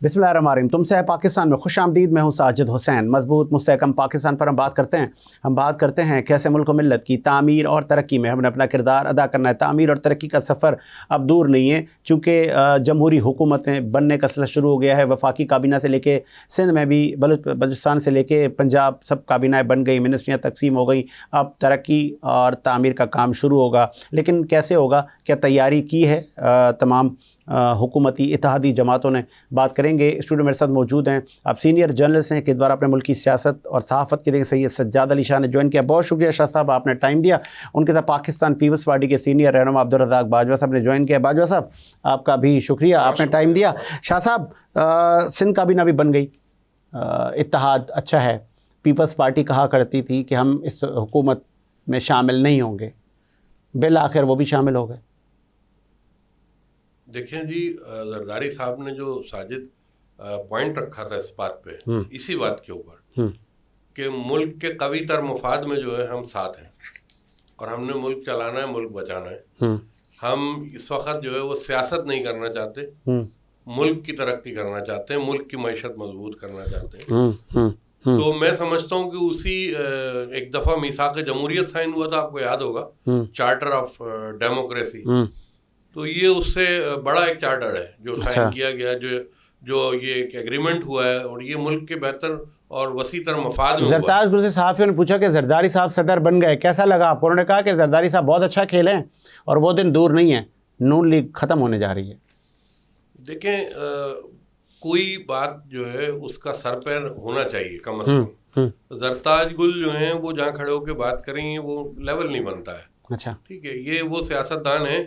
بسم اللہ الرحمن الرحیم. تم سے ہے پاکستان میں خوش آمدید. میں ہوں ساجد حسین. مضبوط مستحکم پاکستان پر ہم بات کرتے ہیں کیسے ملک و ملت کی تعمیر اور ترقی میں ہم نے اپنا کردار ادا کرنا ہے. تعمیر اور ترقی کا سفر اب دور نہیں ہے، چونکہ جمہوری حکومتیں بننے کا سلسلہ شروع ہو گیا ہے. وفاقی کابینہ سے لے کے سندھ میں بھی، بلوچستان سے لے کے پنجاب، سب کابینہ بن گئی، منسٹریاں تقسیم ہو گئی. اب ترقی اور تعمیر کا کام شروع ہوگا، لیکن کیسے ہوگا؟ کیا تیاری کی ہے تمام حکومتی اتحادی جماعتوں نے؟ بات کریں گے. اسٹوڈیو میرے ساتھ موجود ہیں، آپ سینئر جرنلسٹ ہیں کہ دوبارہ اپنے ملک کی سیاست اور صحافت کے لیے سید سجاد علی شاہ نے جوائن کیا. بہت شکریہ شاہ صاحب، آپ نے ٹائم دیا. ان کے ساتھ پاکستان پیپلز پارٹی کے سینئر رہنما عبدالرزاق باجوہ صاحب نے جوائن کیا. باجوہ صاحب آپ کا بھی شکریہ، آپ نے ٹائم دیا. شاہ صاحب سندھ کابینہ بھی بن گئی، اتحاد اچھا ہے. پیپلز پارٹی کہا کرتی تھی کہ ہم اس حکومت میں شامل نہیں ہوں گے، بالآخر وہ بھی شامل ہو گئے. دیکھیں جی، زرداری صاحب نے جو ساجد پوائنٹ رکھا تھا اس بات پہ، اسی بات کے اوپر کہ ملک کے قوی تر مفاد میں جو ہے ہم ساتھ ہیں اور ہم نے ملک چلانا ہے، ملک بچانا ہے. ہم اس وقت جو ہے وہ سیاست نہیں کرنا چاہتے، ملک کی ترقی کرنا چاہتے ہیں، ملک کی معیشت مضبوط کرنا چاہتے ہیں. تو میں سمجھتا ہوں کہ اسی ایک دفعہ میثاق جمہوریت سائن ہوا تھا، آپ کو یاد ہوگا، چارٹر آف ڈیموکریسی. تو یہ اس سے بڑا ایک چارٹر ہے جو سائن کیا گیا، جو یہ ایک ایگریمنٹ ہوا ہے، اور یہ ملک کے بہتر اور وسیع تر مفاد میں ہوا. زرتاج گل سے صحافیوں نے پوچھا کہ زرداری صاحب صدر بن گئے، کیسا لگا آپ کو؟ انہوں نے کہا کہ زرداری صاحب بہت اچھا کھیلے ہیں اور وہ دن دور نہیں ہے، نون لیگ ختم ہونے جا رہی ہے. دیکھیں، کوئی بات جو ہے اس کا سر پیر ہونا چاہیے کم از کم. زرتاج گل جو ہیں وہ جہاں کھڑے ہو کے بات کریں وہ لیول نہیں بنتا ہے. اچھا ٹھیک ہے، یہ وہ سیاستدان ہیں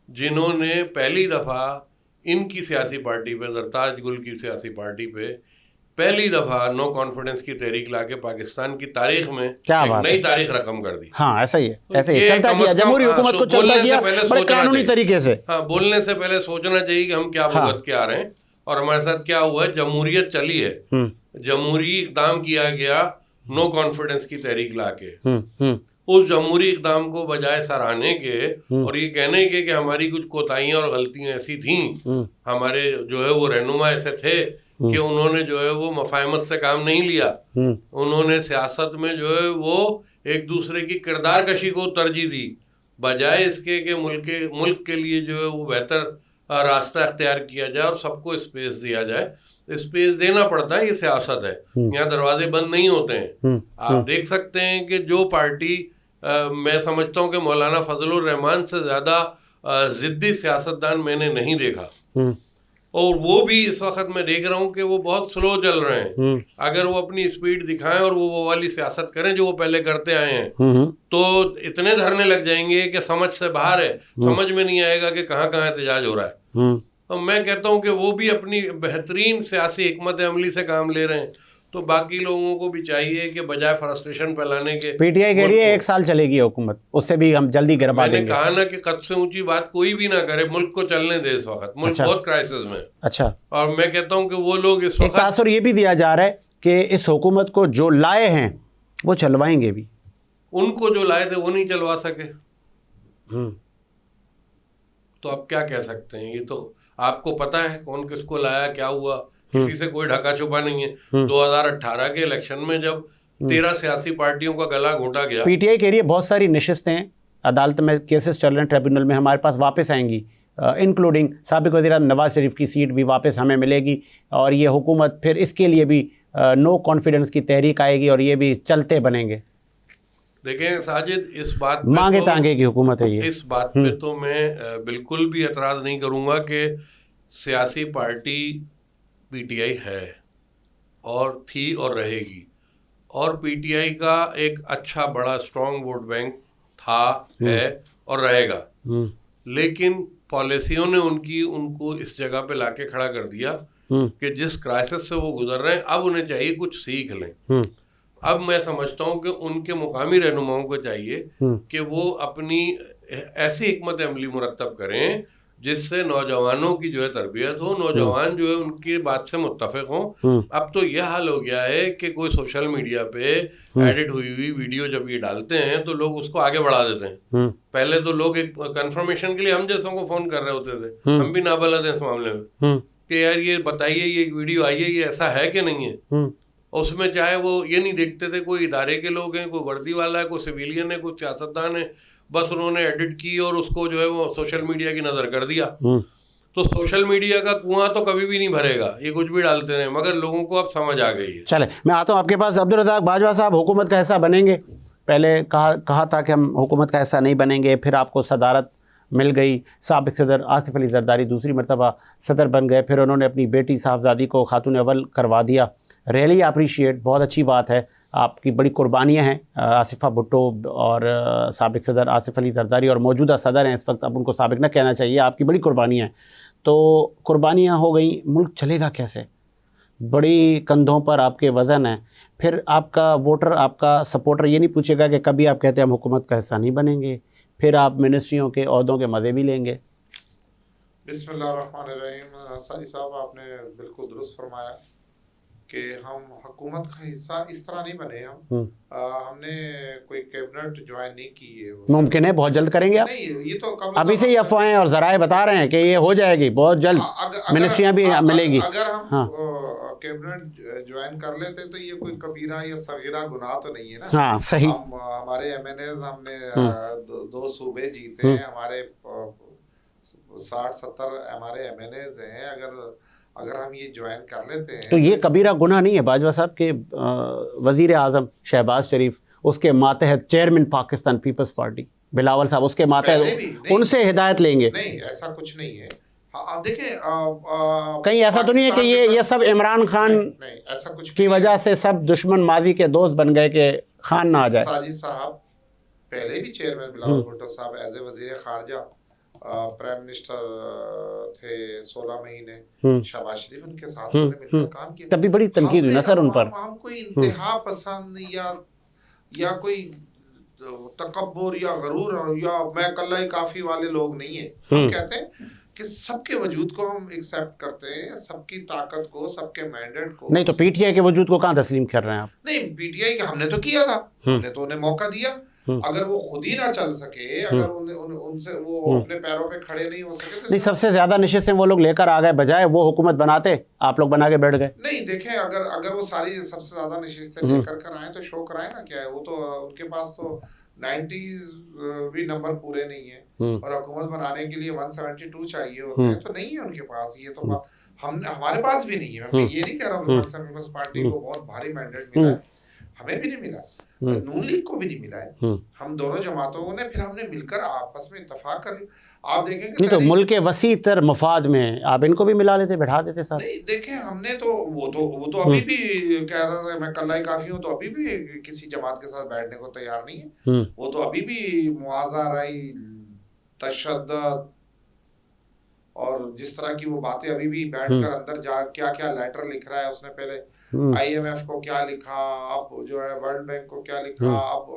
جنہوں نے پہلی دفعہ ان کی سیاسی پارٹی پہ، زرتاج گل کی سیاسی پارٹی پہ پہلی دفعہ نو کانفیڈنس کی تحریک لا کے پاکستان کی تاریخ میں ایک نئی تاریخ رقم کر دی. ہاں ایسا ہی ہے، ایسے ہی چلتا کیا جمہوری حکومت کو چلتا کیا بڑے قانونی طریقے سے. ہاں، بولنے سے پہلے سوچنا چاہیے کہ ہم کیا بھگت کے آ رہے ہیں اور ہمارے ساتھ کیا ہوا ہے. جمہوریت چلی ہے، جمہوری اقدام کیا گیا نو کانفیڈنس کی تحریک لا کے. اس جمہوری اقدام کو بجائے سراہنے کے اور یہ کہنے کے کہ ہماری کچھ کوتاہیاں اور غلطیاں ایسی تھیں، ہمارے جو ہے وہ رہنما ایسے تھے کہ انہوں نے جو ہے وہ مفاہمت سے کام نہیں لیا، انہوں نے سیاست میں جو ہے وہ ایک دوسرے کی کردار کشی کو ترجیح دی بجائے اس کے کہ ملک کے لیے جو ہے وہ بہتر راستہ اختیار کیا جائے اور سب کو اسپیس دیا جائے. اسپیس دینا پڑتا ہے، یہ سیاست ہے، یہاں دروازے بند نہیں ہوتے ہیں. آپ دیکھ سکتے ہیں کہ جو پارٹی، میں سمجھتا ہوں کہ مولانا فضل الرحمان سے زیادہ ضدی سیاستدان میں نے نہیں دیکھا، اور وہ بھی اس وقت میں دیکھ رہا ہوں کہ وہ بہت سلو چل رہے ہیں. اگر وہ اپنی اسپیڈ دکھائیں اور وہ والی سیاست کریں جو وہ پہلے کرتے آئے ہیں تو اتنے دھرنے لگ جائیں گے کہ سمجھ سے باہر ہے، سمجھ میں نہیں آئے گا کہ کہاں کہاں احتجاج ہو رہا ہے. تو میں کہتا ہوں کہ وہ بھی اپنی بہترین سیاسی حکمت عملی سے کام لے رہے ہیں، تو باقی لوگوں کو بھی چاہیے کہ بجائے فرسٹریشن پھیلانے کے. پی ٹی آئی کہہ رہی ہے 1 سال چلے گی حکومت، اس سے بھی ہم جلدی گرما دیں گے. میں نے کہا نا کہ قد سے اونچی بات کوئی بھی نہ کرے، ملک کو چلنے دے. اس وقت ملک بہت کرائسس میں. اچھا، اور میں کہتا ہوں کہ وہ لوگ اس وقت، تاثر یہ بھی دیا جا رہا ہے کہ اس حکومت کو جو لائے ہیں وہ چلوائیں گے بھی. ان کو جو لائے تھے وہ نہیں چلوا سکے، تو اب کیا کہہ سکتے ہیں؟ یہ تو آپ کو پتا ہے کون کس کو لایا، کیا ہوا، کسی سے کوئی ڈھکا چھپا نہیں ہے. 2018 کے الیکشن میں جب 13 سیاسی پارٹیوں کا گلا گھونٹا گیا. پی ٹی آئی کہہ رہی ہے بہت ساری نشستیں عدالت میں، کیسز چل رہے ہیں ٹریبیونل میں، ہمارے پاس واپس آئیں گی، انکلوڈنگ سابق وزیر اعظم نواز شریف کی سیٹ بھی واپس ہمیں ملے گی، اور یہ حکومت پھر اس کے لیے بھی نو کانفیڈنس کی تحریک آئے گی اور یہ بھی چلتے بنیں گے. دیکھیں ساجد، اس بات مانگے تانگے کی حکومت ہے یہ. اس بات پہ تو میں بالکل بھی اعتراض نہیں کروں گا کہ سیاسی پارٹی پی ٹی آئی ہے اور تھی اور رہے گی، اور پی ٹی آئی کا ایک اچھا بڑا اسٹرانگ ووٹ بینک تھا، ہے اور رہے گا. لیکن پالیسیوں نے ان کو اس جگہ پہ لا کے کھڑا کر دیا کہ جس کرائسس سے وہ گزر رہے ہیں اب انہیں چاہیے کچھ سیکھ لیں. اب میں سمجھتا ہوں کہ ان کے مقامی رہنماؤں کو چاہیے کہ وہ اپنی ایسی حکمت عملی مرتب کریں جس سے نوجوانوں کی جو ہے تربیت ہو، نوجوان جو ہے ان کی بات سے متفق ہوں. اب تو یہ حال ہو گیا ہے کہ کوئی سوشل میڈیا پہ ایڈٹ ہوئی ویڈیو جب یہ ڈالتے ہیں تو لوگ اس کو آگے بڑھا دیتے ہیں. پہلے تو لوگ ایک کنفرمیشن کے لیے ہم جیسوں کو فون کر رہے ہوتے تھے، ہم بھی نابلد ہیں اس معاملے میں کہ یار یہ بتائیے یہ ویڈیو آئی ہے یہ ایسا ہے کہ نہیں ہے. اس میں چاہے وہ یہ نہیں دیکھتے تھے کوئی ادارے کے لوگ ہیں, کوئی وردی والا ہے, کوئی سویلین ہے, کوئی سیاستدان ہے, بس انہوں نے ایڈٹ کی اور اس کو جو ہے وہ سوشل میڈیا کی نظر کر دیا. تو سوشل میڈیا کا کنواں تو کبھی بھی نہیں بھرے گا, یہ کچھ بھی ڈالتے ہیں, مگر لوگوں کو اب سمجھ آ گئی ہے. چلے میں آتا ہوں آپ کے پاس. عبدالرزاق باجوہ صاحب, حکومت کا حصہ بنیں گے؟ پہلے کہا تھا کہ ہم حکومت کا حصہ نہیں بنیں گے, پھر آپ کو صدارت مل گئی, سابق صدر آصف علی زرداری دوسری مرتبہ صدر بن گئے, پھر انہوں نے اپنی بیٹی صاحبزادی کو خاتون اول کروا دیا. ریئلی اپریشیٹ, بہت اچھی بات ہے, آپ کی بڑی قربانیاں ہیں. آصفہ بھٹو اور سابق صدر آصف علی زرداری اور موجودہ صدر ہیں اس وقت, اب ان کو سابق نہ کہنا چاہیے, آپ کی بڑی قربانیاں ہیں. تو قربانیاں ہو گئیں, ملک چلے گا کیسے؟ بڑی کندھوں پر آپ کے وزن ہیں. پھر آپ کا ووٹر, آپ کا سپورٹر یہ نہیں پوچھے گا کہ کبھی آپ کہتے ہیں ہم حکومت کا حصہ نہیں بنیں گے, پھر آپ منسٹریوں کے عہدوں کے مزے بھی لیں گے. بسم اللہ الرحمن الرحیم. ساجد صاحب آپ نے بالکل درست فرمایا کہ ہم حکومت کا حصہ اس طرح نہیں بنے. ہم نے کوئی کیبنٹ جوائن نہیں کی ہے. ممکن ہے بہت جلد کریں گے آپ؟ نہیں, یہ تو ابھی سے ہی افواہیں اور ذرائع بتا رہے ہیں کہ یہ ہو جائے گی بہت جلد, منسٹریاں بھی ملے گی. اگر ہم کیبنٹ جوائن کر لیتے تو یہ کوئی کبیرہ یا صغیرہ گناہ تو نہیں ہے نا. ہاں صحیح. ہمارے ایم این ایز, ہم نے 2 صوبے جیتے ہیں, ہمارے 60-70 ہمارے ایم این ایز ہیں. اگر ہم یہ جوائن کر لیتے ہیں تو یہ کبیرہ گناہ نہیں ہے باجوہ صاحب کہ وزیر اعظم شہباز شریف, اس کے ماتحت چیئرمین پاکستان پیپلز پارٹی بلاول صاحب, اس کے ماتحت ان سے ہدایت لیں گے؟ نہیں, ایسا کچھ نہیں ہے. دیکھیں کہیں ایسا تو نہیں ہے کہ یہ سب عمران خان کی وجہ سے سب دشمن ماضی کے دوست بن گئے کہ خان نہ آ جائے؟ ساجد صاحب پہلے بھی چیئرمین بلاول بھٹو صاحب ایز اے وزیر خارجہ پرائم منسٹر تھے 16 مہینے. شہباز شریف ان کے ساتھ انہوں نے مل کر کام کیا. تب بھی بڑی تنقید ہوئی نا سر ان پر. ہم کوئی انتہا پسند یا کوئی تکبر یا غرور یا میں کلہ کافی والے لوگ نہیں ہیں. ہم کہتے ہیں کہ سب کے وجود کو ہم ایکسیپٹ کرتے ہیں, سب کی طاقت کو, سب کے مینڈیٹ کو. نہیں تو پی ٹی آئی کے وجود کو کہاں تسلیم کر رہے ہیں آپ؟ نہیں, پی ٹی آئی ہم نے تو کیا تھا, ہم نے تو انہیں موقع دیا. اگر وہ خود ہی نہ چل سکے, اگر ان سے وہ اپنے پیروں پہ کھڑے نہیں ہو سکے, نہیں سب سے زیادہ نشستیں وہ لوگ لے کر آ گئے, بجائے وہ حکومت بناتے آپ لوگ بنا کے بیٹھ گئے. نہیں دیکھیں, اگر وہ ساری سب سے زیادہ نشستیں لے کر آئیں تو شو کرائیں نا. کیا ہے وہ تو ان کے پاس تو 90s بھی نمبر پورے نہیں ہیں, اور حکومت بنانے کے لیے 172 چاہیے ہوتے ہیں, تو نہیں ہے ان کے پاس. یہ تو ہمارے پاس بھی نہیں ہے. میں یہ نہیں کہہ رہا ہوں کہ پاکستان پیپلز پارٹی کو بہت بھاری مینڈیٹ ملا ہے, ہمیں بھی نہیں ملا, نون لیگ کو بھی نہیں ملا ہے. ہم دونوں جماعتوں نے پھر ہم نے مل کر آپس میں اتفاق کر لی. آپ دیکھیں کہ نہیں تو ملک کے وسیع تر مفاد میں آپ ان کو بھی ملا لیتے, بٹھا دیتے ساتھ. نہیں دیکھیں, ہم نے تو وہ تو ابھی بھی کہہ رہا تھا میں کلہ کافی ہوں, تو ابھی بھی کسی جماعت کے ساتھ بیٹھنے کو تیار نہیں ہے. وہ تو ابھی بھی معاوضہ رائی, تشدد اور جس طرح کی وہ باتیں ابھی بھی بیٹھ کر اندر جا کیا لیٹر لکھ رہا ہے اس نے, پہلے آئی ایم ایف کو کیا لکھا, اب جو ہے ورلڈ بینک کو کیا لکھا, اب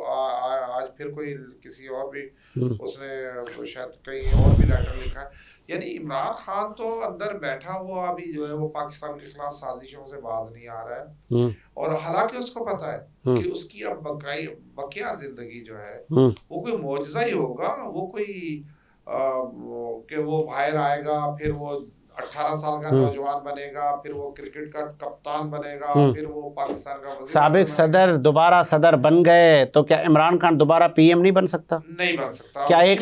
آج پھر کوئی کسی اور بھی اس نے شاید کہیں اور بھی لیٹر لکھا ہے. یعنی عمران خان تو اندر بیٹھا ہوا ابھی جو ہے وہ پاکستان کے خلاف سازشوں سے باز نہیں آ رہا ہے, اور حالانکہ اس کو پتا ہے کہ اس کی اب بقیہ زندگی جو ہے وہ کوئی معجزہ ہی ہوگا. وہ کوئی کہ وہ باہر آئے گا, پھر وہ 18 سال کا نوجوان بنے گا, پھر وہ کرکٹ کا کپتان بنے گا, پھر وہ پاکستان کا وزیر. سابق صدر دوبارہ صدر بن گئے تو کیا عمران خان دوبارہ پی ایم نہیں بن سکتا؟ نہیں بن سکتا. کیا ایک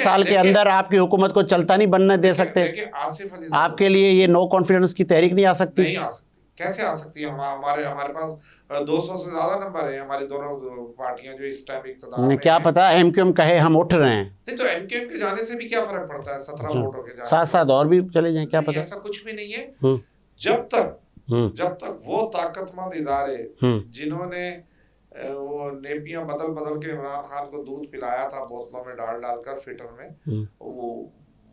سال کے اندر آپ کی حکومت کو چلتا نہیں بننے دے سکتے؟ آپ کے لیے یہ نو کانفیڈنس کی تحریک نہیں آ سکتی؟ نہیں آ سکتی. کیسے آ سکتی ہے؟ ہمارے پاس 200 سے زیادہ نمبر ہیں, ہماری دونوں پارٹیاں جو اس ٹائم اقتدار میں. کیا پتا ایم کیو ایم کہے ہم اٹھ رہے ہیں. نہیں تو ایم کیو ایم کے جانے سے بھی کیا فرق پڑتا ہے, 17 ووٹوں کے جانے ساتھ ساتھ اور بھی چلے جائیں, کیا پتا. ایسا کچھ بھی نہیں ہے. جب تک وہ طاقت مند ادارے جنہوں نے وہ نیپیاں بدل کے عمران خان کو دودھ پلایا تھا بوتلوں میں ڈال کر فلٹر میں,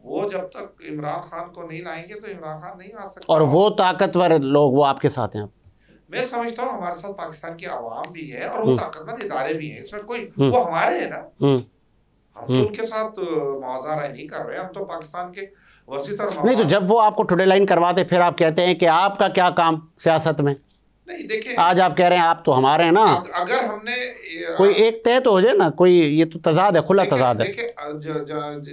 وہ جب تک عمران خان کو نہیں لائیں گے تو عمران خان نہیں آ سکتا. اور وہ طاقتور لوگ وہ آپ کے ساتھ ہیں؟ میں سمجھتا ہوں ہمارے ساتھ پاکستان کی عوام بھی ہے اور وہ طاقت مند ادارے بھی ہیں. اس میں کوئی, وہ ہمارے ہیں نا, ہم تو ان کے ساتھ معاوضہ رائے نہیں کر رہے, ہم تو پاکستان کے وسیع تر. نہیں تو جب وہ آپ کو ٹوڈے لائن کرواتے پھر آپ کہتے ہیں کہ آپ کا کیا کام سیاست میں؟ نہیں دیکھیں, آج آپ کہہ رہے ہیں آپ تو ہمارے ہیں نا. اگر ہم نے کوئی ایک طے تو ہو جائے نا, کوئی یہ تو تضاد ہے, کھلا تضاد ہے. دیکھیں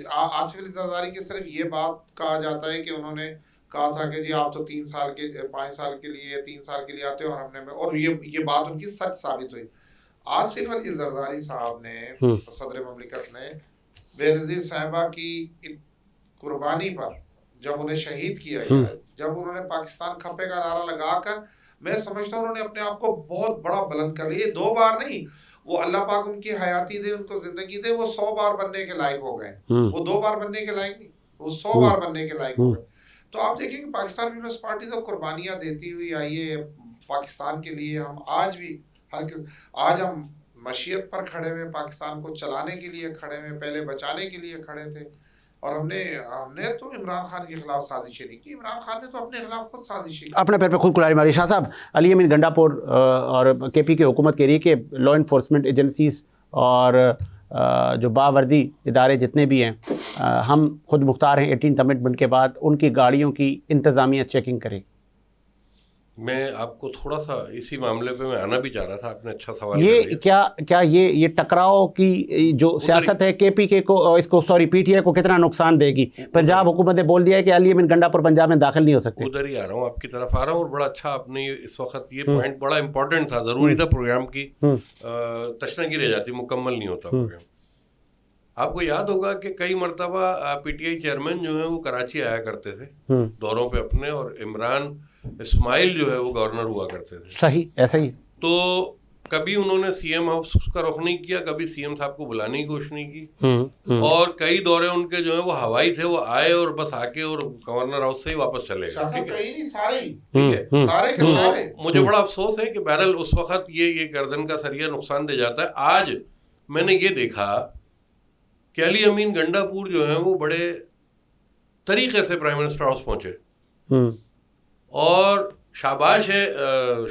آصف علی زرداری کی صرف یہ بات کہا جاتا ہے کہ انہوں نے کہا تھا کہ جی آپ تو 3 سال کے 5 سال کے لیے 3 سال کے لیے آتے ہو، اور ہم نے اور یہ بات ان کی سچ ثابت ہوئی. آصف علی زرداری صاحب نے، صدر مملکت نے بے نظیر صاحبہ کی قربانی پر جب انہیں شہید کیا گیا، جب انہوں نے پاکستان کھپے کا نعرہ لگا کر، میں سمجھتا ہوں انہوں نے اپنے آپ کو بہت بڑا بلند کر لیا. 2 بار نہیں، وہ اللہ پاک ان کی حیاتی دے، ان کو زندگی دے، وہ 100 بار بننے کے لائق ہو گئے. وہ 2 بار بننے کے لائق نہیں، وہ 100 بار بننے کے لائق ہو گئے. تو آپ دیکھیں کہ پاکستان پیپلز پارٹی تو قربانیاں دیتی ہوئی آئی ہے پاکستان کے لیے. ہم آج بھی آج ہم مشیت پر کھڑے ہوئے، پاکستان کو چلانے کے لیے کھڑے ہوئے، پہلے بچانے کے لیے کھڑے تھے. اور ہم نے تو عمران خان کے خلاف سازشیں نہیں کی، عمران خان نے تو اپنے خلاف خود سازشیں کی. اپنے پیر پہ خود کلہاڑی ماری. شاہ صاحب، علی امین گنڈاپور اور کے پی کی حکومت کہہ رہی ہے کہ لا انفورسمنٹ ایجنسیز اور جو باوردی ادارے جتنے بھی ہیں، ہم خود مختار ہیں 18th امنڈمنٹ کے بعد، ان کی گاڑیوں کی انتظامیہ چیکنگ کرے گی. میں آپ کو تھوڑا سا اسی معاملے پہ میں آنا بھی چاہ رہا تھا، آپ نے اچھا سوال یہ کیا یہ ٹکراؤ کی جو سیاست ہے کے پی کے کو، اس کو سوری پی ٹی آئی کو کتنا نقصان دے گی؟ پنجاب حکومت نے بول دیا ہے کہ علی امین گنڈاپور پنجاب میں داخل نہیں ہو سکتے. ادھر ہی آ رہا ہوں، آپ کی طرف آ رہا ہوں. اور بڑا اچھا آپ نے اس وقت یہ پوائنٹ بڑا امپورٹنٹ تھا، ضروری تھا پروگرام کی تشنگی رہ جاتی، مکمل نہیں ہوتا پروگرام. آپ کو یاد ہوگا کہ کئی مرتبہ پی ٹی آئی چیئرمین جو ہیں وہ کراچی آیا کرتے تھے دوروں پہ اپنے، اور عمران اسماعیل جو ہے وہ گورنر ہوا کرتے تھے. صحیح، ایسا ہی. تو کبھی انہوں نے سی ایم ہاؤس کا رخ نہیں کیا، کبھی سی ایم صاحب کو بلانے کی کوشش نہیں کی. اور کئی دورے ان کے جو ہیں وہ ہوائی تھے، وہ آئے اور بس آ کے اور گورنر ہاؤس سے ہی واپس چلے گئے. مجھے بڑا افسوس ہے کہ بہرحال اس وقت یہ گردن کا سریا نقصان دے جاتا ہے. آج میں نے یہ دیکھا کہ علی امین گنڈاپور جو ہیں وہ بڑے طریقے سے پرائم منسٹر ہاؤس پہنچے، اور شاباش ہے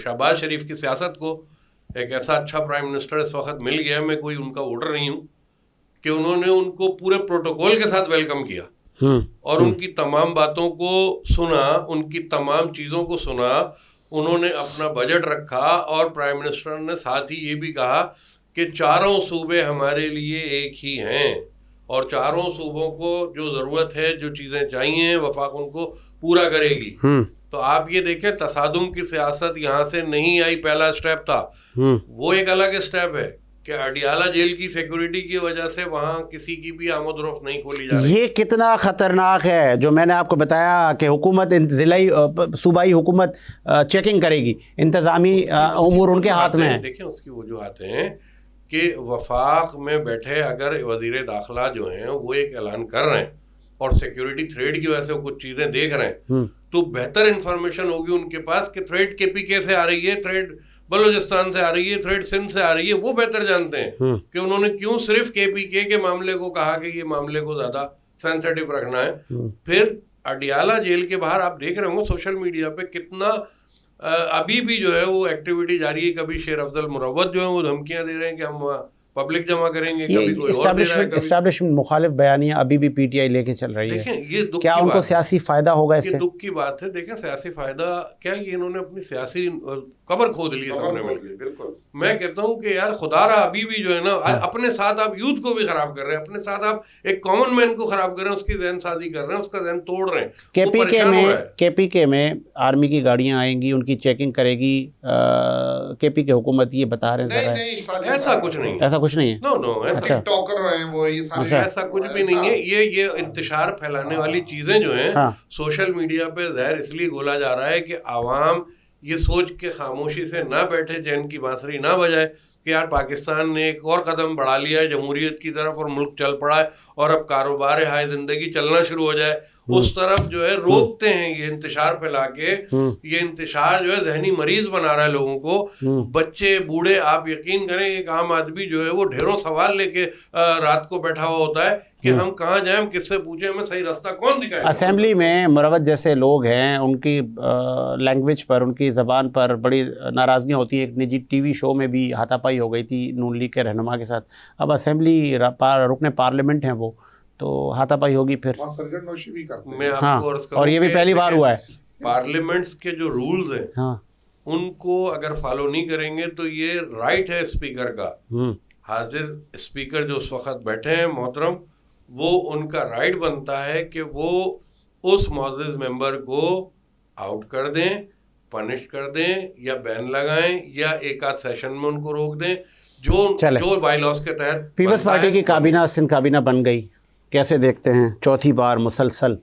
شہباز شریف کی سیاست کو ایک ایسا اچھا پرائم منسٹر اس وقت مل گیا. میں کوئی ان کا ووٹر نہیں ہوں کہ انہوں نے ان کو پورے پروٹوکول کے ساتھ ویلکم کیا اور ان کی تمام باتوں کو سنا، ان کی تمام چیزوں کو سنا. انہوں نے اپنا بجٹ رکھا، اور پرائم منسٹر نے ساتھ ہی یہ بھی کہا کہ 4 صوبے ہمارے لیے ایک ہی ہیں، اور 4 صوبوں کو جو ضرورت ہے، جو چیزیں چاہیے، وفاق ان کو پورا کرے گی. تو آپ یہ دیکھیں، تصادم کی سیاست یہاں سے نہیں آئی. پہلا اسٹیپ تھا، وہ ایک الگ اسٹیپ ہے کہ اڈیالہ جیل کی سیکورٹی کی وجہ سے وہاں کسی کی بھی آمد و رفت نہیں کھولی جا رہی. یہ کتنا خطرناک ہے جو میں نے آپ کو بتایا کہ حکومت ضلعی صوبائی حکومت چیکنگ کرے گی، انتظامی امور ان کے ہاتھ میں ہیں. دیکھیں اس کی وجوہات ہیں کہ وفاق میں بیٹھے اگر وزیر داخلہ جو ہیں وہ ایک اعلان کر رہے ہیں اور سیکیورٹی تھریٹ کی وجہ سے وہ کچھ چیزیں دیکھ رہے ہیں، تو بہتر انفارمیشن ہوگی ان کے پاس کہ تھریٹ کے پی کے سے آ رہی ہے، تھریٹ بلوچستان سے آ رہی ہے، تھریٹ سندھ سے آ رہی ہے. وہ بہتر جانتے ہیں کہ انہوں نے کیوں صرف کے پی کے معاملے کو کہا کہ یہ معاملے کو زیادہ سینسیٹیو رکھنا ہے. پھر اڈیالہ جیل کے باہر آپ دیکھ رہے ہوں گے سوشل میڈیا پہ کتنا ابھی بھی جو ہے وہ ایکٹیویٹی جاری ہے. کبھی شیر افضل مروت جو ہے وہ دھمکیاں دے رہے ہیں کہ ہم پبلک جمع کریں گے، کبھی کوئی اور دے رہا ہے. اسٹیبلشمنٹ مخالف بیانیاں ابھی بھی پی ٹی آئی لے کے چل رہی ہے. دیکھیں یہ کیا ان کو سیاسی فائدہ ہوگا اس سے؟ یہ دکھ کی بات ہے. دیکھیں سیاسی فائدہ کیا، یہ انہوں نے اپنی سیاسی قبر کھود لی سب نے مل کے. میں کہتا ہوں کہ یار خدا رہا ابھی بھی جو ہے نا، اپنے ساتھ آپ یوتھ کو بھی خراب کر رہے ہیں، اپنے ساتھ آپ ایک کامن مین کو خراب کر رہے ہیں، اس کی ذہن سازی کر رہے ہیں، اس کا ذہن توڑ رہے ہیں. کے پی کے میں آرمی کی گاڑیاں آئیں گی، ان کی چیکنگ کرے گی کے پی کے حکومت، یہ بتا رہے ہیں. ایسا کچھ نہیں ہے، ایسا کچھ نہیں ہے. نو ایسا کچھ بھی نہیں ہے. یہ انتشار پھیلانے والی چیزیں جو ہیں سوشل میڈیا پہ زہر اس لیے گھولا جا رہا ہے کہ عوام یہ سوچ کے خاموشی سے نہ بیٹھے، چین کی بانسری نہ بجائے کہ یار پاکستان نے ایک اور قدم بڑھا لیا ہے جمہوریت کی طرف، اور ملک چل پڑا ہے، اور اب کاروبار ہائے زندگی چلنا شروع ہو جائے. اس طرف جو ہے روکتے ہیں یہ انتشار پھیلا کے. یہ انتشار جو ہے ذہنی مریض بنا رہا ہے لوگوں کو، بچے بوڑھے. آپ یقین کریں ایک عام آدمی جو ہے وہ ڈھیروں سوال لے کے رات کو بیٹھا ہوا ہوتا ہے کہ ہم کہاں جائیں، ہم کس سے پوچھیں، ہمیں صحیح راستہ کون دکھائے. اسمبلی میں مروت جیسے لوگ ہیں، ان کی لینگویج پر، ان کی زبان پر بڑی ناراضگیاں ہوتی ہیں. ایک نجی ٹی وی شو میں بھی ہاتھا پائی ہو گئی تھی نون لیگ کے رہنما کے ساتھ. اب اسمبلی رکن پارلیمنٹ ہیں وہ، تو ہاتھا پائی ہوگی پھر. میں آپ کو عرض کروں، اور یہ بھی پہلی بار ہوا ہے. پارلیمنٹس کے جو رولز ہیں ان کو اگر فالو نہیں کریں گے تو یہ رائٹ ہے اسپیکر کا. حاضر اسپیکر جو اس وقت بیٹھے ہیں محترم، وہ ان کا رائٹ بنتا ہے کہ وہ اس معزز ممبر کو آؤٹ کر دیں, پنش کر دیں, یا بین لگائیں, یا ایک آدھ سیشن میں ان کو روک دیں, جو بائی لاس کے تحت. پیپلز پارٹی کی کابینہ سندھ کابینہ بن گئی, کیسے دیکھتے ہیں؟ چوتھی بار مسلسل.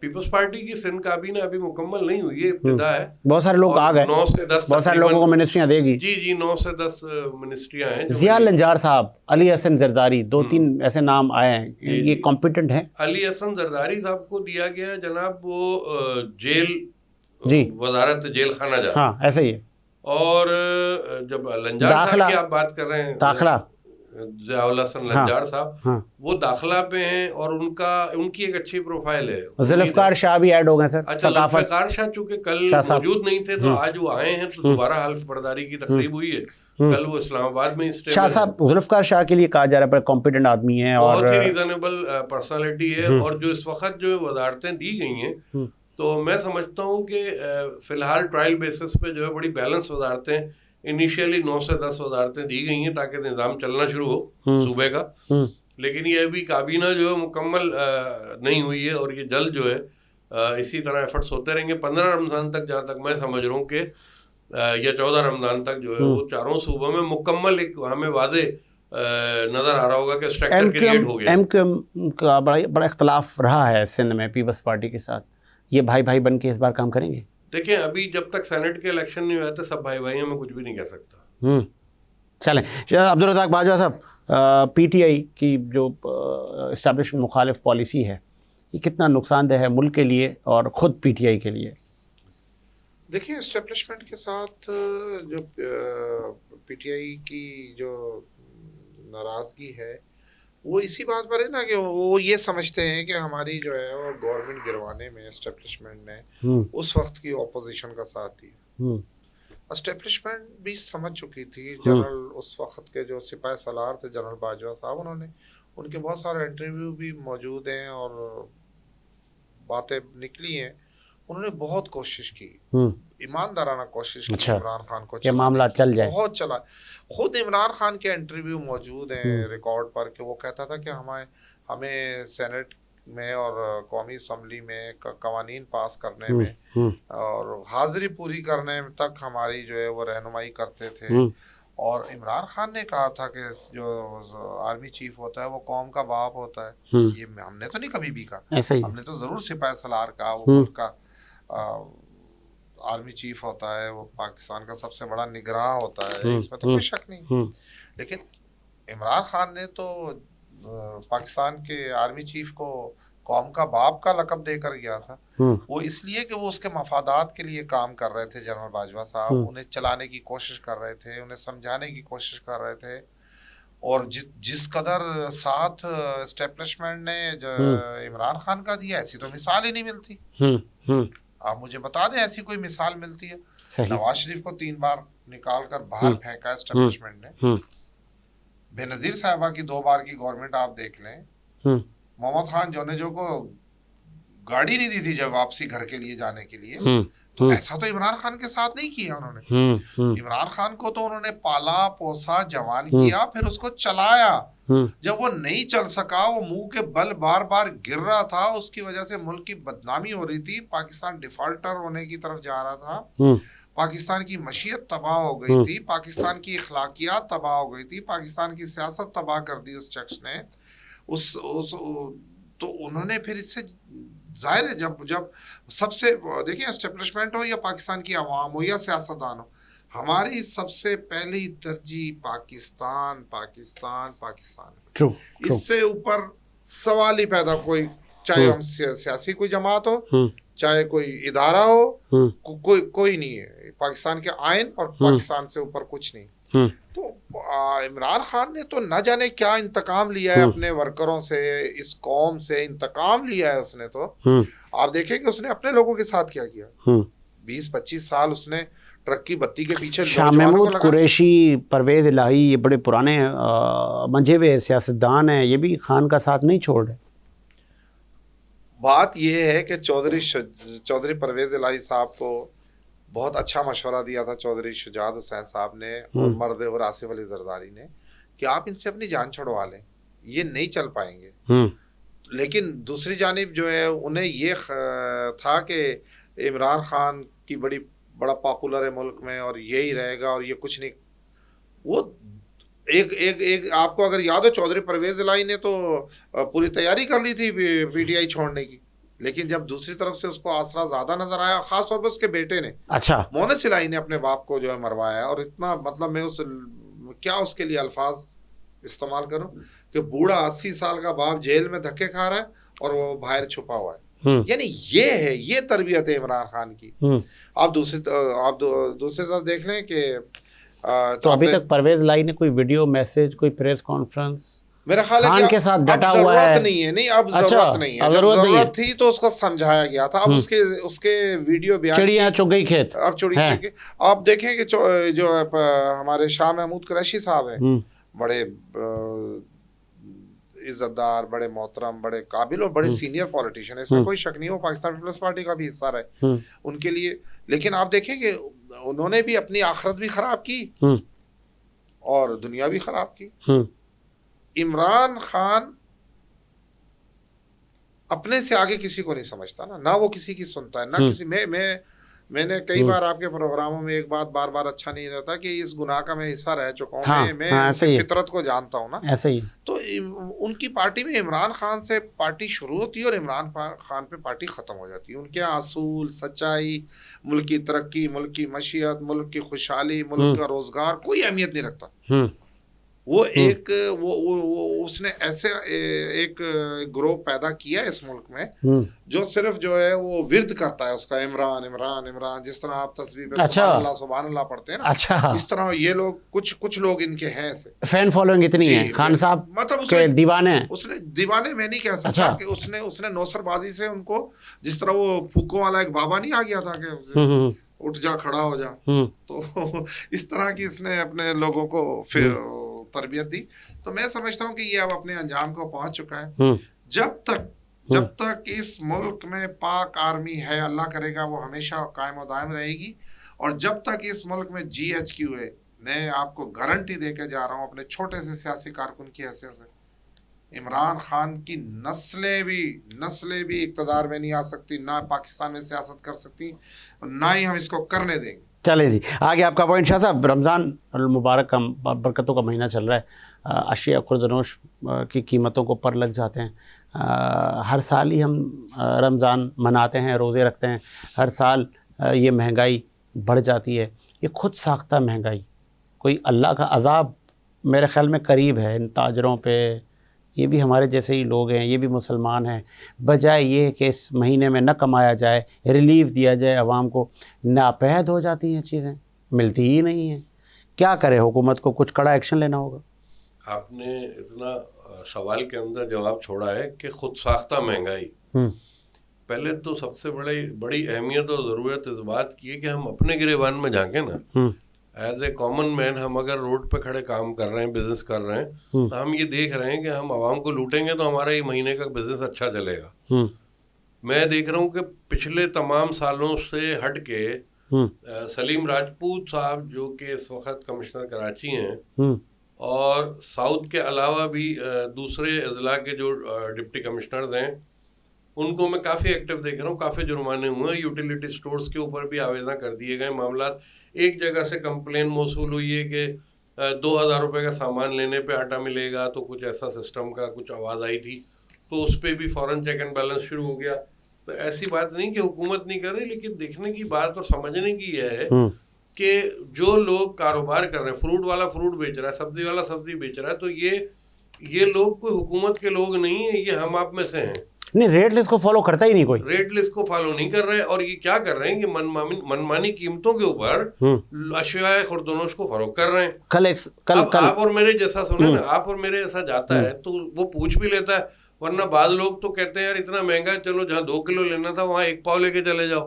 پیپلز پارٹی کی سندھ کابینہ ابھی مکمل نہیں ہوئی ہے, ابتدا ہے. بہت سارے لوگ آ گئے, 9 سے 10 بہت سارے لوگوں کو منسٹریاں دے گی. جی 9 سے 10 منسٹریاں ہیں. ضیاء النجار صاحب, علی حسن زرداری, 2-3 ایسے نام آئے ہیں, یہ کمپیٹنٹ ہیں. علی حسن زرداری صاحب کو دیا گیا ہے جناب وہ جیل, جی وزارت جیل خانہ جات. ہاں ایسے ہی ہے. اور جب لنجار صاحب کی آپ بات کر رہے ہیں, داخلہ ضیاء الحسن لنجار صاحب, وہ داخلہ پہ ہیں اور ان کی ایک اچھی پروفائل ہے. ذوالفقار شاہ بھی ایڈ ہو گئے سر. اچھا, ذوالفقار شاہ چونکہ کل موجود نہیں تھے تو آج وہ آئے ہیں, تو دوبارہ حلف برداری کی تقریب ہوئی ہے. کل وہ اسلام آباد میں شاہ صاحب, ذوالفقار شاہ کے لیے کہا جا رہا ہے کمپیٹنٹ آدمی ہے, اور بہت ہی ریزنیبل پرسنالٹی ہے. اور جو اس وقت جو وزارتیں دی گئی ہیں, تو میں سمجھتا ہوں کہ فی الحال ٹرائل بیسس پہ جو ہے بڑی بیلنس وزارتیں, انیشیلی 9 سے 10 وزارتیں دی گئی ہیں تاکہ نظام چلنا شروع ہو صوبے کا. لیکن یہ ابھی کابینہ جو ہے مکمل نہیں ہوئی ہے, اور یہ جلد جو ہے اسی طرح ایفرٹس ہوتے رہیں گے. 15 رمضان تک, جہاں تک میں سمجھ رہا ہوں کہ یا 14 رمضان تک جو ہے وہ چاروں صوبوں میں مکمل ایک ہمیں واضح نظر آ رہا ہوگا کہ اسٹرکچر کریٹ ہو گیا. ایم کیو ایم کا بڑا اختلاف رہا ہے سندھ میں پیپلز پارٹی کے ساتھ. یہ بھائی بن کے اس بار کام کریں گے؟ دیکھیں, ابھی جب تک سینٹ کے الیکشن نہیں ہوئے تھے سب بھائی ہیں, میں کچھ بھی نہیں کہہ سکتا. چلیں, عبدالرزاق باجوہ صاحب, پی ٹی آئی کی جو اسٹیبلشمنٹ مخالف پالیسی ہے, یہ کتنا نقصان دہ ہے ملک کے لیے اور خود پی ٹی آئی کے لیے؟ دیکھیں, اسٹیبلشمنٹ کے ساتھ جو پی ٹی آئی کی جو ناراضگی ہے وہ اسی بات پر ہے نا کہ وہ یہ سمجھتے ہیں کہ ہماری جو ہے وہ گورنمنٹ گروانے میں اسٹیبلشمنٹ نے اس وقت کی اپوزیشن کا ساتھ دیا. اسٹیبلشمنٹ بھی سمجھ چکی تھی. جنرل اس وقت کے جو سپاہی سالار تھے جنرل باجوہ صاحب, ان کے بہت سارے انٹرویو بھی موجود ہیں اور باتیں نکلی ہیں. انہوں نے بہت کوشش کی, ایماندارانہ کوشش کی عمران خان کو معاملہ چل جائے. بہت چلا. خود عمران خان کے انٹرویو موجود ہیں ریکارڈ پر کہ وہ کہتا تھا کہ ہمیں سینٹ میں اور قومی اسمبلی میں قوانین پاس کرنے میں اور حاضری پوری کرنے تک ہماری جو ہے وہ رہنمائی کرتے تھے. اور عمران خان نے کہا تھا کہ جو آرمی چیف ہوتا ہے وہ قوم کا باپ ہوتا ہے. یہ ہم نے تو نہیں کبھی بھی کہا, ہم نے تو ضرور سپاہی سالار کہا, وہ ملک کا آرمی چیف ہوتا ہے, وہ پاکستان کا سب سے بڑا نگراں ہوتا ہے, اس میں تو کوئی شک نہیں. لیکن عمران خان نے تو پاکستان کے آرمی چیف کو قوم کا باپ کا لقب دے کر گیا تھا. وہ اس لیے کہ وہ اس کے مفادات کے لیے کام کر رہے تھے. جنرل باجوہ صاحب انہیں چلانے کی کوشش کر رہے تھے, انہیں سمجھانے کی کوشش کر رہے تھے. اور جس قدر ساتھ اسٹیبلشمنٹ نے عمران خان کا دیا, ایسی تو مثال ہی نہیں ملتی. آپ مجھے بتا دیں ایسی کوئی مثال ملتی ہے؟ نواز شریف کو 3 بار نکال کر باہر پھینکا اسٹیبلشمنٹ نے. بے نظیر صاحبہ کی 2 بار کی گورنمنٹ آپ دیکھ لیں. محمد خان جونیجو کو گاڑی نہیں دی تھی جب واپسی گھر کے لیے جانے کے لیے. تو ایسا تو عمران خان کے ساتھ نہیں کیا انہوں نے. عمران خان کو تو انہوں نے پالا پوسا, جوان کیا, پھر اس کو چلایا. جب وہ نہیں چل سکا, وہ منہ کے بل بار بار گر رہا تھا, اس کی وجہ سے ملک کی بدنامی ہو رہی تھی, پاکستان ڈیفالٹر ہونے کی طرف جا رہا تھا, پاکستان کی معیشت تباہ ہو گئی تھی, پاکستان کی اخلاقیات تباہ ہو گئی تھی, پاکستان کی سیاست تباہ کر دی اس شخص نے. تو انہوں نے پھر اس سے ظاہر ہے جب سب سے دیکھیں اسٹیبلشمنٹ ہو یا پاکستان کی عوام ہو یا سیاستدان ہو, ہماری سب سے پہلی ترجیح پاکستان پاکستان پاکستان. اس سے اوپر سوال ہی پیدا کوئی, چاہے ہم سیاسی کوئی جماعت ہو, چاہے کوئی ادارہ ہو, کوئی نہیں ہے. پاکستان کے آئین اور پاکستان سے اوپر کچھ نہیں. تو عمران خان نے تو نہ جانے کیا انتقام لیا ہے اپنے ورکروں سے, اس قوم سے انتقام لیا ہے اس نے. تو آپ دیکھیں کہ اس نے اپنے لوگوں کے ساتھ کیا کیا. 20-25 سال اس نے ٹرک کی بتی کے پیچھے شاہ محمود قریشی, پرویز الہی, یہ بڑے پرانے منجھے ہوئے سیاستدان ہیں, یہ بھی خان کا ساتھ نہیں چھوڑ رہے. بات یہ ہے کہ چودھری پرویز الہی صاحب کو بہت اچھا مشورہ دیا تھا چودھری شجاعت حسین صاحب نے اور مرد اور آصف علی زرداری نے کہ آپ ان سے اپنی جان چھڑوا لیں, یہ نہیں چل پائیں گے. لیکن دوسری جانب جو ہے انہیں یہ تھا کہ عمران خان کی بڑا پاپولر ہے ملک میں اور یہی رہے گا اور یہ کچھ نہیں. وہ ایک آپ کو اگر یاد ہو چودھری پرویز الہی نے تو پوری تیاری کر لی تھی پی ٹی آئی چھوڑنے کی, لیکن جب دوسری طرف سے اس کو آسرا زیادہ نظر آیا, خاص طور پہ اس کے بیٹے نے, اچھا, مونس الہی نے اپنے باپ کو جو ہے مروایا. اور اتنا مطلب میں اس کے لیے الفاظ استعمال کروں کہ بوڑھا 80 سال کا باپ جیل میں دھکے کھا رہا ہے اور وہ باہر چھپا ہوا ہے. یعنی یہ تربیت ہے عمران خان کی. آپ دوسری طرف دیکھ لیں کہ تو ابھی تک پرویز الہی نے کوئی ویڈیو میسج, کوئی پریس کانفرنس میرا خیال ہے کہ اب ضرورت نہیں ہے. نہیں, اب ضرورت نہیں ہے. جب ضرورت تھی تو اس کو سمجھایا گیا تھا. اب اس کے ویڈیو بیان, چڑیاں چگ گئی کھیت, اب چڑیا چگ گئی. آپ دیکھیں کہ جو ہمارے شاہ محمود قریشی صاحب ہیں, بڑے عزت دار, بڑے محترم, بڑے قابل اور بڑے سینئر پولیٹیشین, اس میں کوئی شک نہیں. ہو پاکستان پیپلز پارٹی کا بھی حصہ رہے ان کے لیے. لیکن آپ دیکھیں کہ انہوں نے بھی اپنی آخرت بھی خراب کی اور دنیا بھی خراب کی. عمران خان اپنے سے آگے کسی کو نہیں سمجھتا نا, نہ وہ کسی کی سنتا ہے, نہ کسی. میں نے کئی بار آپ کے پروگراموں میں ایک بات بار بار اچھا نہیں رہتا کہ اس گناہ کا میں حصہ رہ چکا ہوں. میں فطرت کو جانتا ہوں نا, ایسے ہی. تو ان کی پارٹی میں عمران خان سے پارٹی شروع ہوتی ہے اور عمران خان پہ پارٹی ختم ہو جاتی ہے. ان کے اصول, سچائی, ملک کی ترقی, ملک کی معیشت, ملک کی خوشحالی, ملک کا روزگار کوئی اہمیت نہیں رکھتا. وہ اس نے ایسے ایک گروہ پیدا کیا اس ملک میں جو صرف جو ہے وہ ورد کرتا ہے اس کا, عمران عمران عمران. جس طرح آپ تصویر پہ سبحان اللہ پڑھتے ہیں نا, اس طرح یہ لوگ کچھ لوگ ان کے ہیں ایسے. فین فالوئنگ اتنی ہے خان صاحب, مطلب کے دیوانے. اس نے دیوانے میں نہیں کہہ سکتا کہ اس نے نوسر بازی سے ان کو, جس طرح وہ پھوکوں والا ایک بابا نہیں آ گیا تھا کہ اٹھ جا کھڑا ہو جا, تو اس طرح کی اس نے اپنے لوگوں کو تربیت دی. تو میں سمجھتا ہوں کہ یہ اب اپنے انجام کو پہنچ چکا ہے. جب تک اس ملک میں پاک آرمی ہے, اللہ کرے گا وہ ہمیشہ قائم و دائم رہے گی. اور جب تک اس ملک میں GHQ ہے, میں آپ کو گارنٹی دے کے جا رہا ہوں اپنے چھوٹے سے سیاسی کارکن کی حیثیت سے, عمران خان کی نسلیں بھی اقتدار میں نہیں آ سکتی, نہ پاکستان میں سیاست کر سکتی, نہ ہی ہم اس کو کرنے دیں گے. چلے جی, آگے آپ کا پوائنٹ. شاہ صاحب, رمضان المبارک کا برکتوں کا مہینہ چل رہا ہے. اشیاء خوردنوش کی قیمتوں کو پر لگ جاتے ہیں. ہر سال ہی ہم رمضان مناتے ہیں, روزے رکھتے ہیں. ہر سال یہ مہنگائی بڑھ جاتی ہے. یہ خود ساختہ مہنگائی, کوئی اللہ کا عذاب میرے خیال میں قریب ہے ان تاجروں پہ. یہ بھی ہمارے جیسے ہی لوگ ہیں, یہ بھی مسلمان ہیں. بجائے یہ کہ اس مہینے میں نہ کمایا جائے, ریلیف دیا جائے عوام کو, ناپید ہو جاتی ہیں چیزیں, ملتی ہی نہیں ہیں. کیا کرے حکومت کو, کچھ کڑا ایکشن لینا ہوگا. آپ نے اتنا سوال کے اندر جواب چھوڑا ہے کہ خود ساختہ مہنگائی. پہلے تو سب سے بڑی اہمیت اور ضرورت اس بات کی ہے کہ ہم اپنے گریبان میں جھانکیں نا. ایز اے کامن مین ہم اگر روڈ پہ کھڑے کام کر رہے ہیں, بزنس کر رہے ہیں, تو ہم یہ دیکھ رہے ہیں کہ ہم عوام کو لوٹیں گے تو ہمارا یہ مہینے کا بزنس اچھا چلے گا. میں دیکھ رہا ہوں کہ پچھلے تمام سالوں سے ہٹ کے سلیم راجپوت صاحب جو کہ اس وقت کمشنر کراچی ہیں, اور ساؤتھ کے علاوہ بھی دوسرے اضلاع کے جو ڈپٹی کمشنرز ہیں, ان کو میں کافی ایکٹیو دیکھ رہا ہوں. کافی جرمانے ہوئے ہیں, یوٹیلیٹی سٹورز کے اوپر بھی آویزاں کر دیے گئے معاملات. ایک جگہ سے کمپلین موصول ہوئی ہے کہ 2000 روپے کا سامان لینے پہ آٹا ملے گا, تو کچھ ایسا سسٹم کا کچھ آواز آئی تھی, تو اس پہ بھی فوراً چیک اینڈ بیلنس شروع ہو گیا. تو ایسی بات نہیں کہ حکومت نہیں کر رہی, لیکن دیکھنے کی بات اور سمجھنے کی یہ ہے کہ جو لوگ کاروبار کر رہے ہیں, فروٹ والا فروٹ بیچ رہا ہے, سبزی والا سبزی بیچ رہا ہے, تو یہ لوگ کوئی حکومت کے لوگ نہیں ہیں, یہ ہم آپ میں سے ہیں. نہیں, ریٹ لسٹ کو فالو کرتا ہی نہیں کوئی, ریٹ لسٹ کو فالو نہیں کر رہے. اور یہ کیا کر رہے ہیں کہ منمانی قیمتوں کے اوپر اشیاء خوردنوش کو فروخت کر رہے ہیں. اب آپ اور میرے جیسا سنیں نا, آپ اور میرے جیسا جاتا ہے تو وہ پوچھ بھی لیتا ہے, ورنہ بعض لوگ تو کہتے ہیں یار اتنا مہنگا, چلو جہاں 2 کلو لینا تھا وہاں 1 پاؤ لے کے چلے جاؤ,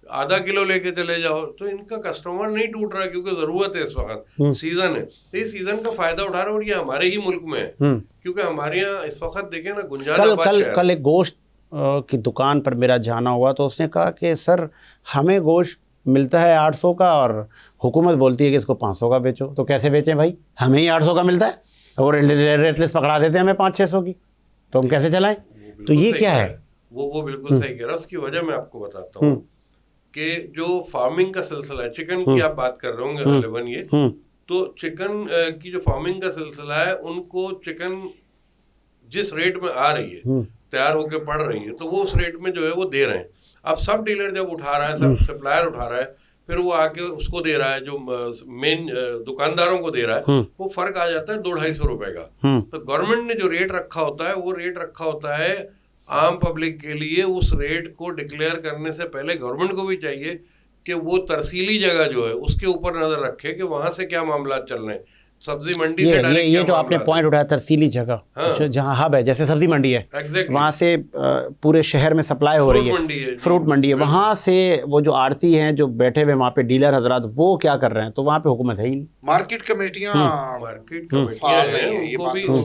آدھا کلو لے کے چلے جاؤ. تو ان کا کسٹمر نہیں ٹوٹ رہا کیونکہ ضرورت ہے, اس وقت سیزن ہے, تو یہ سیزن کا فائدہ اٹھا رہے ہیں. اور یہ ہمارے ہی ملک میں ہے, کیونکہ ہمارے یہاں اس وقت دیکھیں نا گنجان. کل ایک گوشت کی دکان پر میرا جانا ہوا, تو اس نے کہا کہ سر ہمیں گوشت ملتا ہے 800 کا اور حکومت بولتی ہے کہ اس کو 500 کا بیچو. تو کیسے بیچیں بھائی, ہمیں ہی 800 کا ملتا ہے اور ریٹ لسٹ پکڑا دیتے ہیں ہمیں 500-600 کی, تو ہم کیسے چلائیں. تو یہ کیا ہے؟ وہ بالکل صحیح کہہ رہا ہے. اس کی وجہ میں آپ کو بتاتا ہوں کہ جو فارمنگ کا سلسلہ ہے, چکن کی آپ بات کر رہے ہوں گے غالباً, یہ تو چکن کی جو فارمنگ کا سلسلہ ہے, ان کو چکن جس ریٹ میں آ رہی ہے, تیار ہو کے پڑ رہی ہے, تو وہ اس ریٹ میں جو ہے وہ دے رہے ہیں. اب سب ڈیلر جب اٹھا رہا ہے, سب سپلائر اٹھا رہا ہے, پھر وہ آ کے اس کو دے رہا ہے, جو مین دکانداروں کو دے رہا ہے, وہ فرق آ جاتا ہے 200-250 روپے کا. تو گورنمنٹ نے جو ریٹ رکھا ہوتا ہے, وہ ریٹ رکھا ہوتا ہے عام پبلک کے لیے. اس ریٹ کو ڈکلیئر کرنے سے پہلے گورنمنٹ کو بھی چاہیے کہ وہ ترسیلی جگہ جو ہے اس کے اوپر نظر رکھے کہ وہاں سے کیا معاملات چل رہے ہیں. سبزی منڈی سے ڈائریکٹ یہ جو آپ نے پوائنٹ اٹھایا, ترسیلی جگہ جہاں ہب ہے, جیسے سبزی منڈی ہے, وہاں سے پورے شہر میں سپلائی ہو رہی ہے, فروٹ منڈی ہے, وہاں سے وہ جو آڑتی ہیں جو بیٹھے ہوئے وہاں پہ ڈیلر حضرات, وہ کیا کر رہے ہیں؟ تو وہاں پہ حکومت ہے ہی نہیں. مارکیٹ کمیٹیاں ان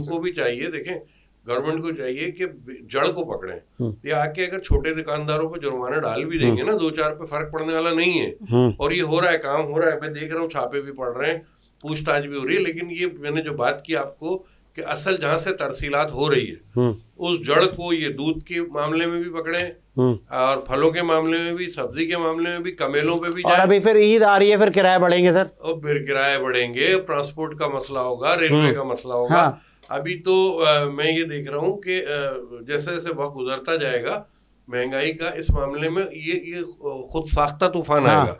کو بھی چاہیے, دیکھیں گورنمنٹ کو چاہیے کہ جڑ کو پکڑیں. یہ آ کے اگر چھوٹے دکانداروں پہ جرمانہ ڈال بھی دیں گے نا, 2-4 پہ فرق پڑنے والا نہیں ہے. اور یہ ہو رہا ہے, کام ہو رہا ہے, میں دیکھ رہا ہوں چھاپے بھی پڑ رہے ہیں, پوچھ تاچھ بھی ہو رہی ہے. لیکن یہ میں نے جو بات کی آپ کو کہ اصل جہاں سے ترسیلات ہو رہی ہے, اس جڑ کو یہ دودھ کے معاملے میں بھی پکڑیں, اور پھلوں کے معاملے میں بھی, سبزی کے معاملے میں بھی, کمیلوں پہ بھی. اور ابھی پھر عید آ رہی ہے, پھر کرایہ بڑھیں گے سر, اور پھر کرایہ بڑھیں گے, ٹرانسپورٹ کا مسئلہ ہوگا, ریلوے کا مسئلہ ہوگا. ابھی تو میں یہ دیکھ رہا ہوں کہ جیسے جیسے وقت گزرتا جائے گا, مہنگائی کا اس معاملے میں یہ خود ساختہ طوفان آئے گا.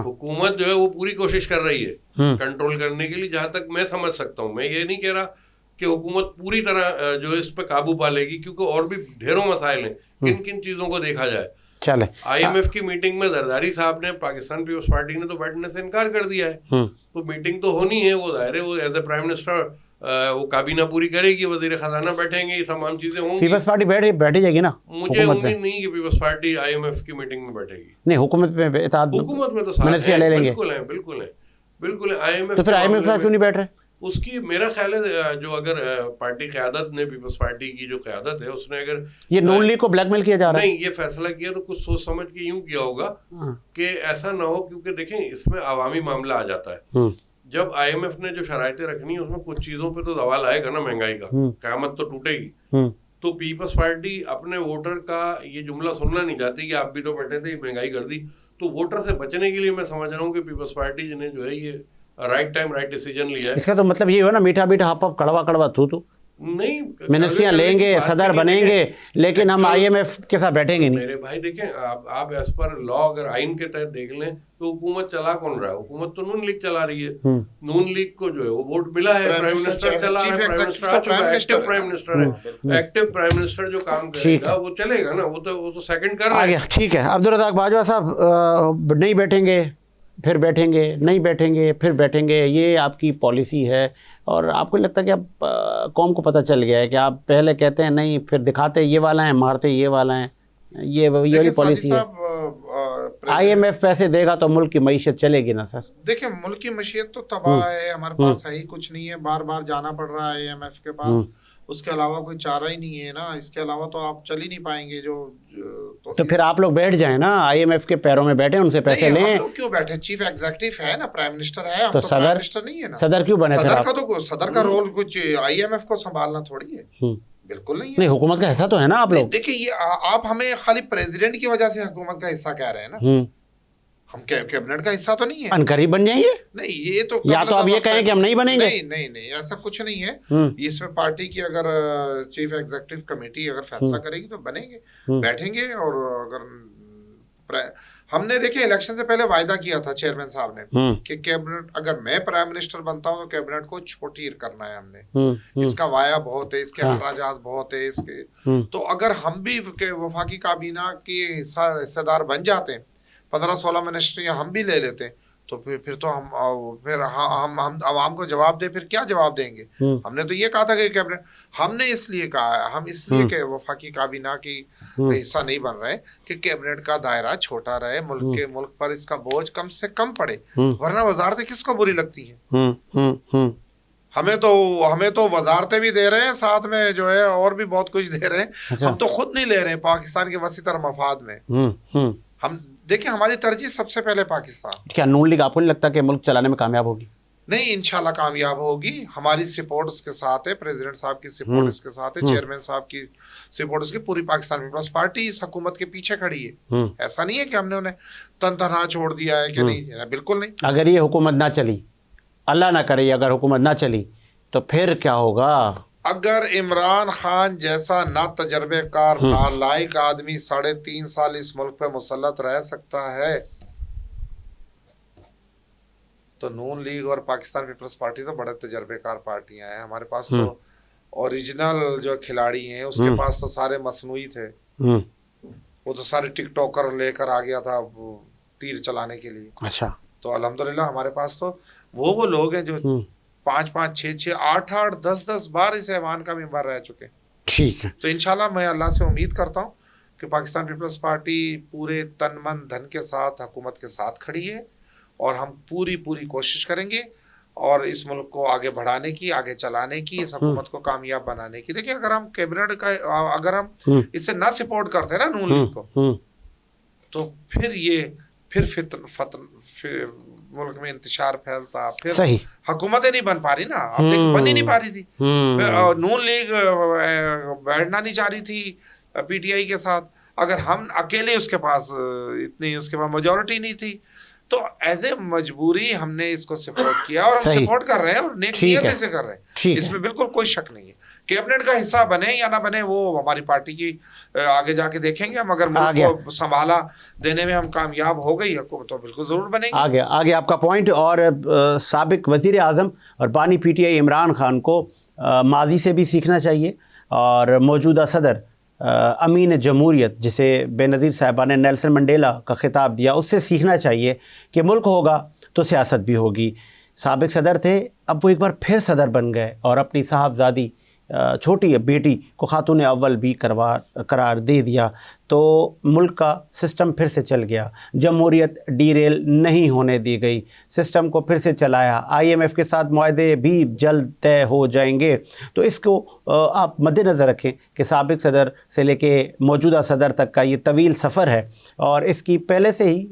حکومت جو ہے وہ پوری کوشش کر رہی ہے کنٹرول کرنے کے لیے, جہاں تک میں سمجھ سکتا ہوں. میں یہ نہیں کہہ رہا کہ حکومت پوری طرح جو ہے اس پہ قابو پا لے گی, کیونکہ اور بھی ڈھیروں مسائل ہیں. کن کن چیزوں کو دیکھا جائے. چلے IMF کی میٹنگ میں زرداری صاحب نے, پاکستان پیپلز پارٹی نے تو بیٹھنے سے انکار کر دیا ہے. تو میٹنگ تو ہونی ہے, وہ ظاہر ہے, وہ ایز اے پرائم منسٹر وہ کابینہ پوری کرے گی, وزیر خزانہ بیٹھیں گے, یہ تمام چیزیں ہوں گی. پیپلز پارٹی بیٹھی جائے گی نا. مجھے امید نہیں کہ پیپلز پارٹی IMF کی میٹنگ میں بیٹھے گی. نہیں, حکومت میں حکومت میں تو ساتھ ہیں, بالکل ہیں, بالکل ہیں, بالکل ہیں. IMF تو پھر IMF کیوں نہیں بیٹھ رہے؟ اس کی میرا خیال ہے جو اگر پارٹی قیادت نے, پیپلز پارٹی کی جو قیادت ہے, اس نے اگر یہ نون لیگ کو بلیک میل کیا جا رہا ہے, نہیں یہ فیصلہ کیا تو کچھ سوچ سمجھ کے یوں کیا ہوگا کہ ایسا نہ ہو, کیونکہ دیکھیں اس میں عوامی معاملہ آ جاتا ہے. جب IMF نے جو شرائطیں رکھنی ہیں, اس میں کچھ چیزوں پہ تو زوال آئے گا نا, مہنگائی کا, قیامت تو ٹوٹے گی. تو پیپلز پارٹی اپنے ووٹر کا یہ جملہ سننا نہیں چاہتی کہ آپ بھی تو بیٹھے تھے, مہنگائی کر دی. تو ووٹر سے بچنے کے لیے میں سمجھ رہا ہوں کہ پیپلز پارٹی نے جو ہے یہ رائٹ ٹائم رائٹ ڈیسیجن لیا ہے. اس کا تو مطلب یہ ہو نا, میٹھا میٹھا ہپ کڑوا کڑوا تھو نہیں, منسٹریاں لیں گے, صدر بنیں گے, لیکن ہم IMF کے ساتھ بیٹھیں گے نہیں. میرے بھائی دیکھیں, آپ ایز پر لا اگر آئین کے تحت دیکھ لیں تو حکومت چلا کون رہا ہے؟ حکومت تو نون لیگ چلا رہی ہے. نون لیگ کو جو ہے وہ ووٹ ملا ہے, پرائم منسٹر چلا رہا ہے, پرائم منسٹر آ چکا ہے, ایکٹیو پرائم منسٹر ہے. ایکٹیو پرائم منسٹر جو کام کرے گا وہ چلے گا نا, وہ تو سیکنڈ کر رہا ہے. ٹھیک ہے. عبدالرزاق باجوہ صاحب, نہیں بیٹھیں گے پھر بیٹھیں گے, نہیں بیٹھیں گے پھر بیٹھیں گے, یہ آپ کی پالیسی ہے. اور آپ کو لگتا ہے کہ اب قوم کو پتہ چل گیا ہے کہ آپ پہلے کہتے ہیں نہیں, پھر دکھاتے یہ والا ہیں, مارتے یہ والا ہیں, یہ والی پالیسی ہے. IMF پیسے دے گا تو ملک کی معیشت چلے گی نا سر؟ دیکھیں ملک کی معیشت تو تباہ ہے, ہمارے پاس ہے ہی کچھ نہیں ہے, بار بار جانا پڑ رہا ہے IMF کے پاس, اس کے علاوہ کوئی چارہ ہی نہیں ہے نا. اس کے علاوہ تو آپ چل ہی نہیں پائیں گے. تو پھر آپ لوگ بیٹھ جائیں نا, IMF کے پیروں میں بیٹھیں, ان سے پیسے لیں. ہم لوگ کیوں بیٹھے؟ چیف ایگزیکٹو ہے نا, پرائم منسٹر ہے, ہم تو پرائم منسٹر نہیں ہے نا. صدر کیوں بنے؟ صدر کا رول کچھ IMF کو سنبھالنا تھوڑی ہے, بالکل نہیں ہے. نہیں, حکومت کا حصہ تو ہے نا آپ لوگ. دیکھیں یہ آپ ہمیں خالی پریزیڈنٹ کی وجہ سے حکومت کا حصہ کہہ رہے ہیں نا, ہم کیبنٹ کا حصہ تو نہیں ہے. انقریب بن جائیں گے. نہیں, یہ تو یا تو آپ یہ کہیں کہ ہم نہیں بنیں گے. نہیں, ایسا کچھ نہیں ہے. اس میں پارٹی کی اگر چیف ایگزیکٹو کمیٹی اگر فیصلہ کرے گی تو بنیں گے, بیٹھیں گے. اور اگر ہم نے دیکھیں الیکشن سے پہلے وعدہ کیا تھا چیئرمین صاحب نے کہ کیبنٹ, اگر میں پرائم منسٹر بنتا ہوں تو کیبنٹ کو چھوٹی کرنا ہے. ہم نے اس کا وایا بہت ہے, اس کے اخراجات بہت ہے, اس کے تو اگر ہم بھی وفاقی کابینہ کے حصہ دار بن جاتے ہیں, 15-16 منسٹریاں ہم بھی لے لیتے ہیں, تو پھر تو ہم عوام کو جواب دیں, پھر کیا جواب دیں گے؟ ہم نے تو یہ کہا تھا کہ کیبنٹ, ہم نے اس لیے کہا ہے, ہم اس لیے کہ وفاقی کابینہ کی حصہ نہیں بن رہے کہ کیبنٹ کا دائرہ چھوٹا رہے, ملک پر اس کا بوجھ کم سے کم پڑے, ورنہ وزارتیں کس کو بری لگتی ہیں؟ ہمیں تو وزارتیں بھی دے رہے ہیں, ساتھ میں جو ہے اور بھی بہت کچھ دے رہے ہیں. ہم تو خود نہیں لے رہے ہیں پاکستان کے وسیع تر مفاد میں. ہم دیکھیں ہماری ترجیح سب سے پہلے پاکستان. کیا نون لیگ آپ کو نہیں لگتا کہ ملک چلانے میں کامیاب ہوگی؟ نہیں انشاءاللہ کامیاب ہوگی. ہماری سپورٹ اس کے ساتھ ہے, پریزیڈنٹ صاحب کی سپورٹ اس کے ساتھ ہے, چیئرمین صاحب کی سپورٹ اس کی, پوری پاکستان پیپلز پارٹی اس حکومت کے پیچھے کھڑی ہے. ایسا نہیں ہے کہ ہم نے انہیں تن تنہا چھوڑ دیا ہے کہ نہیں, بالکل نہیں. اگر یہ حکومت نہ چلی, اللہ نہ کرے اگر حکومت نہ چلی تو پھر کیا ہوگا؟ اگر عمران خان جیسا نا تجربے کار نالائق آدمی 3.5 سال اس ملک پہ مسلط رہ سکتا ہے تو نون لیگ اور پاکستان پیپلز پارٹی تو بڑے تجربے کار پارٹیاں ہیں. ہمارے پاس تو اوریجنل جو کھلاڑی ہیں اس کے پاس تو سارے مصنوعی تھے, وہ تو سارے ٹک ٹاکر لے کر آ گیا تھا تیر چلانے کے لیے. اچھا, تو الحمدللہ ہمارے پاس تو وہ لوگ ہیں جو 5 6 8 10 بار اس ایوان کا ممبر رہ چکے. ٹھیک ہے. تو انشاءاللہ میں اللہ سے امید کرتا ہوں کہ پاکستان پیپلز پارٹی پورے تن من دھن کے ساتھ حکومت کے ساتھ کھڑی ہے, اور ہم پوری کوشش کریں گے اور اس ملک کو آگے بڑھانے کی, آگے چلانے کی, اس حکومت کو کامیاب بنانے کی. دیکھیں اگر ہم کیبنٹ کا اگر ہم اسے نہ سپورٹ کرتے نا نون لیگ کو, تو پھر ملک میں انتشار پھیلتا, پھر حکومتیں نہیں بن پا رہی نا. اب دیکھ بن ہی نہیں پا رہی تھی. نون لیگ بیٹھنا نہیں چاہ رہی تھی پی ٹی آئی کے ساتھ, اگر ہم اکیلے اس کے پاس میجورٹی نہیں تھی, تو ایز اے مجبوری ہم نے اس کو سپورٹ کیا, اور ہم سپورٹ کر رہے ہیں اور نیک نیت سے کر رہے ہیں. اس میں بالکل کوئی شک نہیں ہے. کیبنٹ کا حصہ بنے یا نہ بنے وہ ہماری پارٹی کی آگے جا کے دیکھیں گے ہم. اگر ملک کو سنبھالا دینے میں ہم کامیاب ہو گئی حکومت تو بالکل ضرور بنے گی. آگے آپ کا پوائنٹ. اور سابق وزیر اعظم اور بانی P T I Imran Khan کو ماضی سے بھی سیکھنا چاہیے, اور موجودہ صدر امین جمہوریت جسے بے نظیر صاحبہ نے نیلسن منڈیلا کا خطاب دیا, اس سے سیکھنا چاہیے کہ ملک ہوگا تو سیاست بھی ہوگی. سابق صدر تھے, اب وہ ایک بار پھر صدر بن گئے اور اپنی صاحبزادی چھوٹی بیٹی کو خاتون اول بھی قرار دے دیا, تو ملک کا سسٹم پھر سے چل گیا. جمہوریت ڈیریل نہیں ہونے دی گئی, سسٹم کو پھر سے چلایا. آئی ایم ایف کے ساتھ معاہدے بھی جلد طے ہو جائیں گے. تو اس کو آپ مد نظر رکھیں کہ سابق صدر سے لے کے موجودہ صدر تک کا یہ طویل سفر ہے, اور اس کی پہلے سے ہی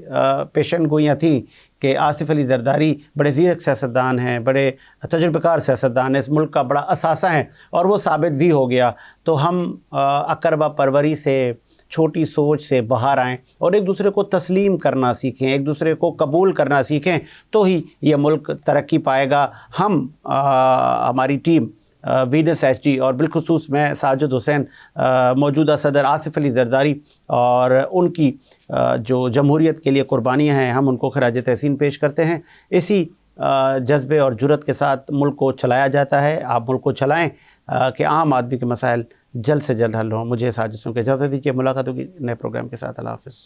پیشن گوئیاں تھیں کہ آصف علی زرداری بڑے زیرک سیاستدان ہیں, بڑے تجربہ کار سیاستدان ہیں, اس ملک کا بڑا اثاثہ ہیں, اور وہ ثابت بھی ہو گیا. تو ہم اقربا پروری سے, چھوٹی سوچ سے باہر آئیں اور ایک دوسرے کو تسلیم کرنا سیکھیں, ایک دوسرے کو قبول کرنا سیکھیں, تو ہی یہ ملک ترقی پائے گا. ہم ہماری ٹیم وینس ایچ ڈی اور بالخصوص میں ساجد حسین موجودہ صدر آصف علی زرداری اور ان کی جو جمہوریت کے لیے قربانیاں ہیں, ہم ان کو خراج تحسین پیش کرتے ہیں. اسی جذبے اور جرت کے ساتھ ملک کو چلایا جاتا ہے. آپ ملک کو چلائیں کہ عام آدمی کے مسائل جلد سے جلد حل ہوں. مجھے ساجد حسین کو اجازت دیجیے, ملاقات ہوگی نئے پروگرام کے ساتھ. اللہ حافظ.